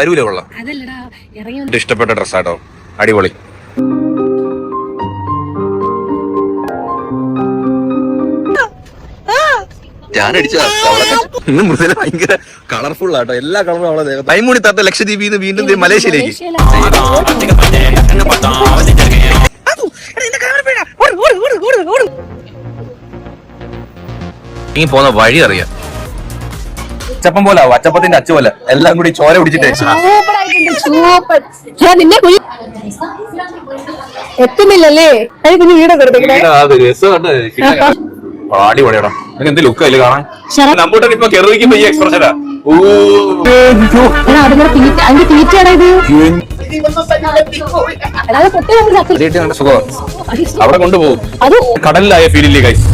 തരൂല കൊള്ളാം. ഇഷ്ടപ്പെട്ട ഡ്രസ്സാട്ടോ, അടിപൊളി. ഇന്ന് മൃദുല ഭയങ്കര കളർഫുൾ ആട്ടോ, എല്ലാ കളറും അവളെ ദേഹത്ത്. മൈമൂണി താത്ത ലക്ഷദ്വീപിൽ നിന്ന് വീണ്ടും മലേഷ്യയിലേക്ക്. ഇനി പോകുന്ന വഴി അറിയാം. അച്ചപ്പം പോലെ ആവും, അച്ചപ്പത്തിന്റെ അച്ചു പോലെ എല്ലാം കൂടി ചോര പിടിച്ചിട്ട് എത്തുന്നില്ലല്ലേ? കുഞ്ഞു വീടൊക്കെ അടിപൊളിയാടാ. എന്ത് ലുക്ക് അതില് കാണാൻ. നമ്മൂട്ടൻ ഇപ്പൊ കെറിയിക്കുമ്പോ ഈ എക്സ്പ്രഷനാ. സുഖം അവിടെ കൊണ്ടുപോകും. കടലിലായ ഫീലില്ലേ ഗൈസ്.